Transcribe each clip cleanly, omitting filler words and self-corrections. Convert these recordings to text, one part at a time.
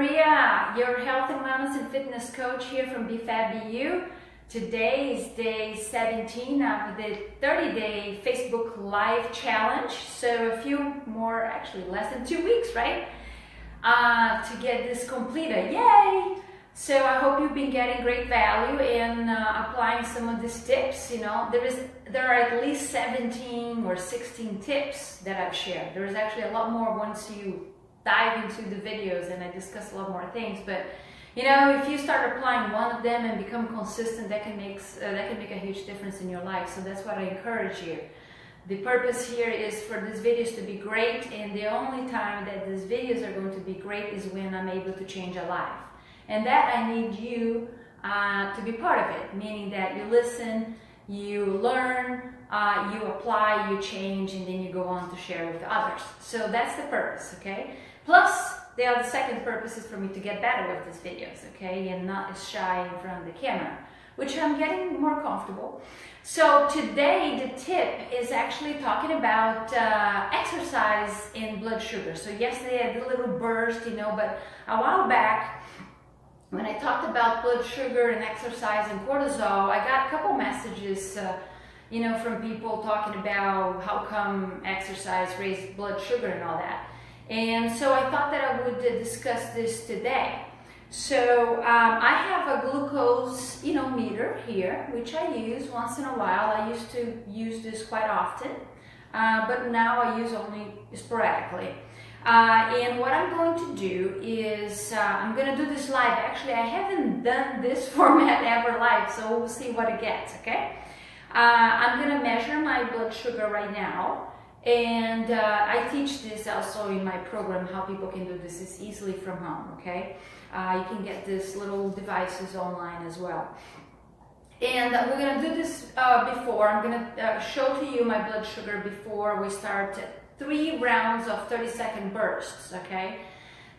Maria, your health and wellness and fitness coach here from BeFabBeYou. Today is day 17 of the 30-day Facebook Live challenge. So a few more, actually less than 2 weeks, right? To get this completed. Yay! So I hope you've been getting great value in applying some of these tips. You know, there are at least 17 or 16 tips that I've shared. There's actually a lot more once you dive into the videos and I discuss a lot more things. But you know, if you start applying one of them and become consistent, that can make a huge difference in your life. So that's what I encourage you. The purpose here is for these videos to be great, and the only time that these videos are going to be great is when I'm able to change a life. And that I need you to be part of it, meaning that you listen, you learn, you apply, you change, and then you go on to share with others. So that's the purpose, okay? Plus, the second purpose is for me to get better with these videos, okay? And not as shy in front of the camera, which I'm getting more comfortable. So today, the tip is actually talking about exercise and blood sugar. So yesterday I did a little burst, you know, but a while back, when I talked about blood sugar and exercise and cortisol, I got a couple messages, you know, from people talking about how come exercise raises blood sugar and all that. And so I thought that I would discuss this today. So I have a glucose, you know, meter here, which I use once in a while. I used to use this quite often, but now I use only sporadically. And what I'm going to do is I'm going to do this live. Actually, I haven't done this format ever live, so we'll see what it gets, okay? I'm going to measure my blood sugar right now, and I teach this also in my program, how people can do this easily from home, okay? You can get these little devices online as well. And we're going to do this before. I'm going to show to you my blood sugar before we start 3 rounds of 30-second bursts, okay?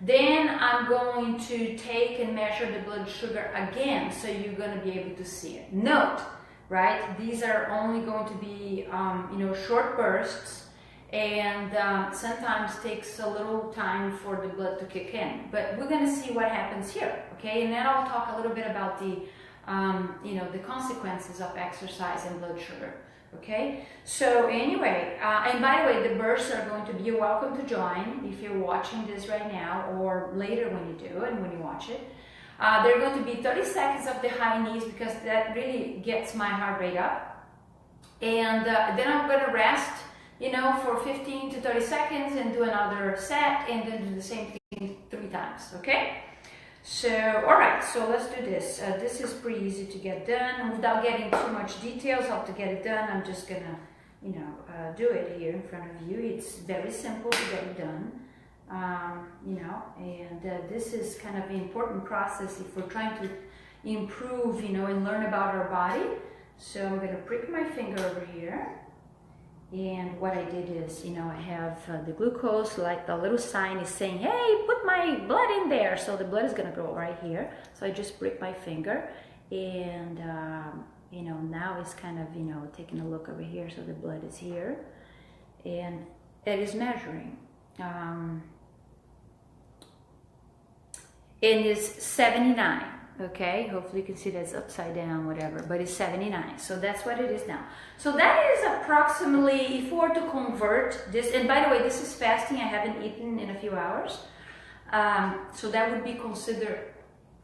Then I'm going to take and measure the blood sugar again, so you're going to be able to see it. Note, right, these are only going to be, you know, short bursts, and sometimes takes a little time for the blood to kick in. But we're going to see what happens here, okay? And then I'll talk a little bit about the, you know, the consequences of exercise and blood sugar. Okay, so anyway, and by the way, the bursts are going to be, you're welcome to join if you're watching this right now or later when you do and when you watch it. They're going to be 30 seconds of the high knees because that really gets my heart rate up. And then I'm going to rest, you know, for 15 to 30 seconds and do another set and then do the same thing 3 times, okay? So, all right, so let's do this. This is pretty easy to get done without getting too much details. How to get it done, I'm just gonna, you know, do it here in front of you. It's very simple to get it done, you know, and this is kind of an important process if we're trying to improve, you know, and learn about our body. So I'm gonna prick my finger over here. And what I did is, you know, I have the glucose, like the little sign is saying, hey, put my blood in there. So the blood is going to go right here. So I just prick my finger and, you know, now it's kind of, you know, taking a look over here. So the blood is here and it is measuring. And it's 79. Okay, hopefully you can see that's upside down, whatever, but it's 79. So that's what it is now. So that is approximately, if we were to convert this, and by the way, this is fasting. I haven't eaten in a few hours. So that would be considered,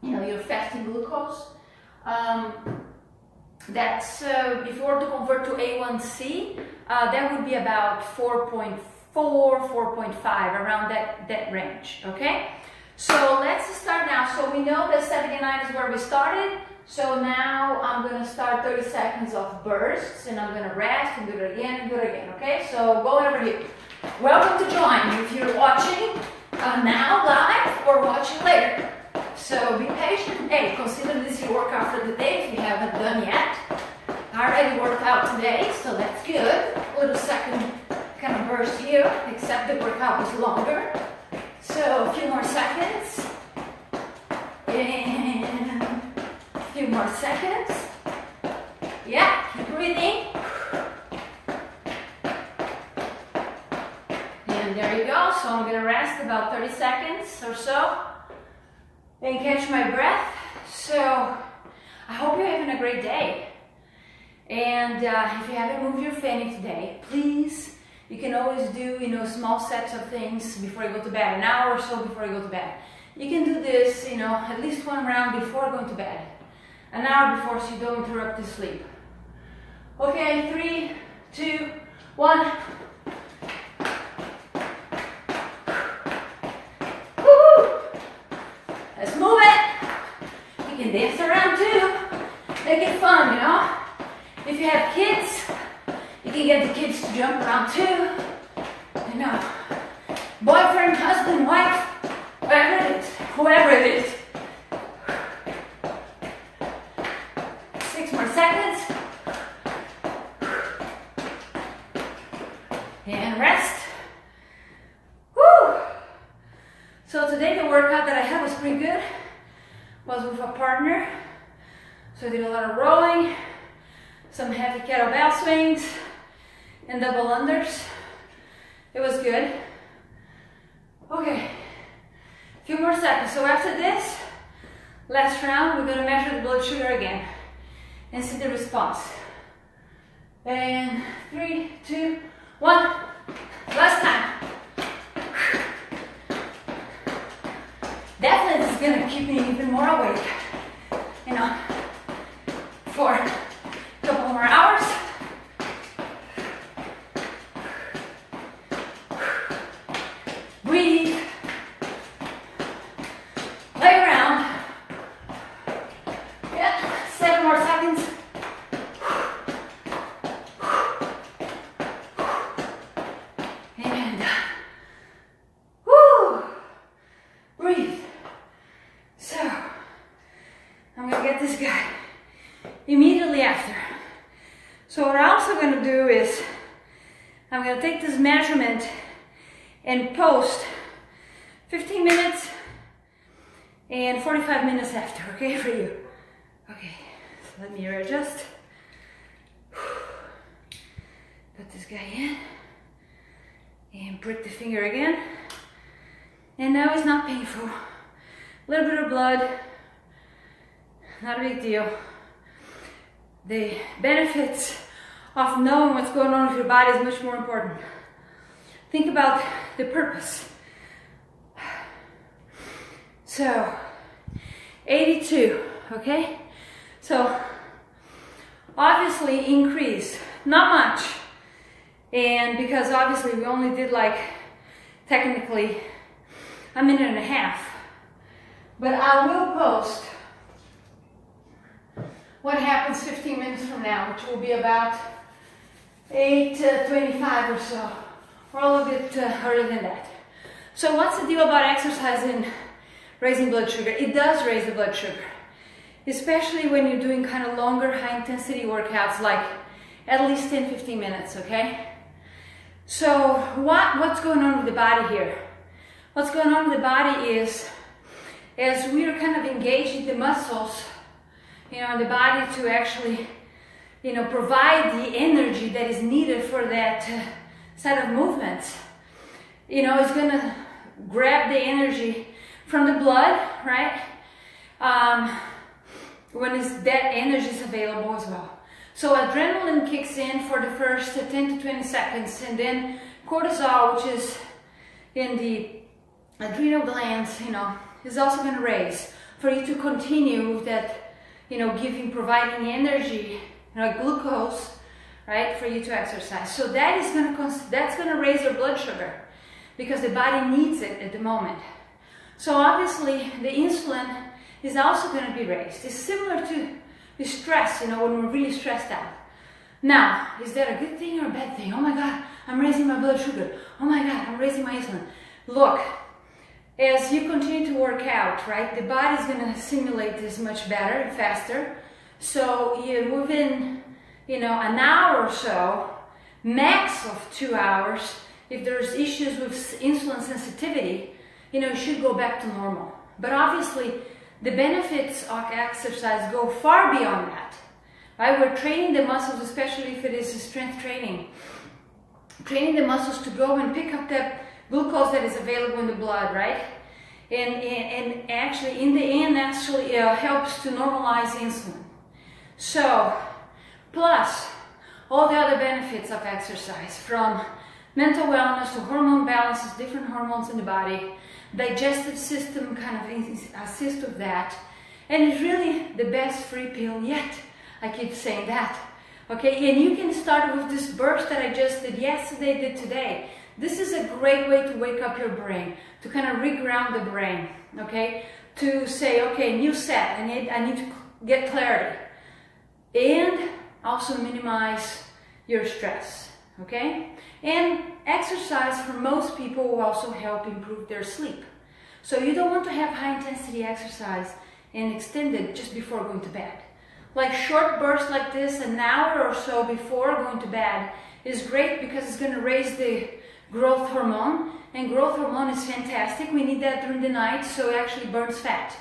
you know, your fasting glucose. That's, if we were to convert to A1C, that would be about 4.4, 4.5, around that range, okay? So let's start now. So we know that 79 is where we started. So now I'm going to start 30 seconds of bursts and I'm going to rest and do it again and do it again. Okay, so going over here. Welcome to join if you're watching now live or watching later. So be patient. Hey, consider this your workout for the day if you haven't done yet. I already worked out today, so that's good. A little second kind of burst here, except the workout was longer. So a few more seconds, and a few more seconds. Yeah, keep breathing. And there you go. So I'm going to rest about 30 seconds or so. and catch my breath. So I hope you're having a great day. And if you haven't moved your fanny today, please, you can always do, small sets of things before you go to bed, an hour or so before you go to bed. You can do this, at least one round before going to bed, an hour before, so you don't interrupt your sleep. Okay, 3, 2, 1. Woo-hoo! Let's move it. You can dance around too. Make it fun, If you have kids, you can get the kids to jump around too. Boyfriend, husband, wife, whoever it is. 6 more seconds. And rest. Woo! So today the workout that I had was pretty good. Was with a partner. So I did a lot of rolling, some heavy kettlebell swings, and double unders. It was good. Okay, a few more seconds. So after this, last round, we're gonna measure the blood sugar again and see the response. And 3, 2, 1. Last time. Definitely is gonna keep me even more awake, for a couple more hours. Breathe. Lay around. Yeah, 7 more seconds. And breathe. So I'm gonna get this guy immediately after. So what I'm also going to do is I'm going to take this measurement and post 15 minutes and 45 minutes after, okay, for you. Okay, so let me readjust. Put this guy in and prick the finger again. And now it's not painful. A little bit of blood, not a big deal. The benefits of knowing what's going on with your body is much more important. Think about the purpose. So, 82, okay? So, obviously increase, not much. And because obviously we only did technically a minute and a half. But I will post what happens 15 minutes from now, which will be about 8:25 or so, or a little bit earlier than that. So what's the deal about exercising, raising blood sugar? It does raise the blood sugar, especially when you're doing kind of longer, high-intensity workouts, like at least 10-15 minutes, okay? So what's going on with the body here? What's going on with the body is, as we're kind of engaging the muscles, in the body to actually, provide the energy that is needed for that set of movements. It's gonna grab the energy from the blood, right? When that energy is available as well. So adrenaline kicks in for the first 10 to 20 seconds, and then cortisol, which is in the adrenal glands, is also gonna raise for you to continue with that, providing energy, glucose, right, for you to exercise. So that's gonna raise your blood sugar because the body needs it at the moment. So obviously the insulin is also gonna be raised. It's similar to the stress, when we're really stressed out. Now, is that a good thing or a bad thing? Oh my God, I'm raising my blood sugar. Oh my God, I'm raising my insulin. Look, as you continue to work out, right, the body's going to assimilate this much better and faster. So within, an hour or so, max of 2 hours, if there's issues with insulin sensitivity, you should go back to normal. But obviously, the benefits of exercise go far beyond that, right? We're training the muscles, especially if it is strength training, training the muscles to go and pick up that glucose that is available in the blood, right? and actually in the end actually helps to normalize insulin. So, plus all the other benefits of exercise, from mental wellness to hormone balances, different hormones in the body, digestive system kind of assists with that, and it's really the best free pill yet. I keep saying that. Okay, and you can start with this burst that I just did yesterday, did today. This is a great way to wake up your brain, to kind of reground the brain, okay? To say, okay, new set, I need to get clarity. And also minimize your stress, okay? And exercise for most people will also help improve their sleep. So you don't want to have high intensity exercise and extend it just before going to bed. Like short bursts like this, an hour or so before going to bed, is great because it's going to raise the growth hormone, and growth hormone is fantastic. We need that during the night, so it actually burns fat.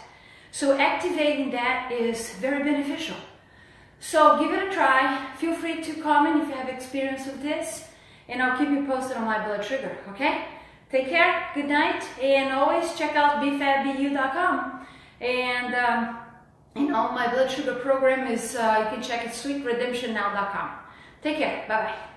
So activating that is very beneficial. So give it a try. Feel free to comment if you have experience with this, and I'll keep you posted on my blood sugar, okay? Take care, good night, and always check out BeFabBeYou.com. And my blood sugar program is, you can check it, sweetredemptionnow.com. Take care, bye-bye.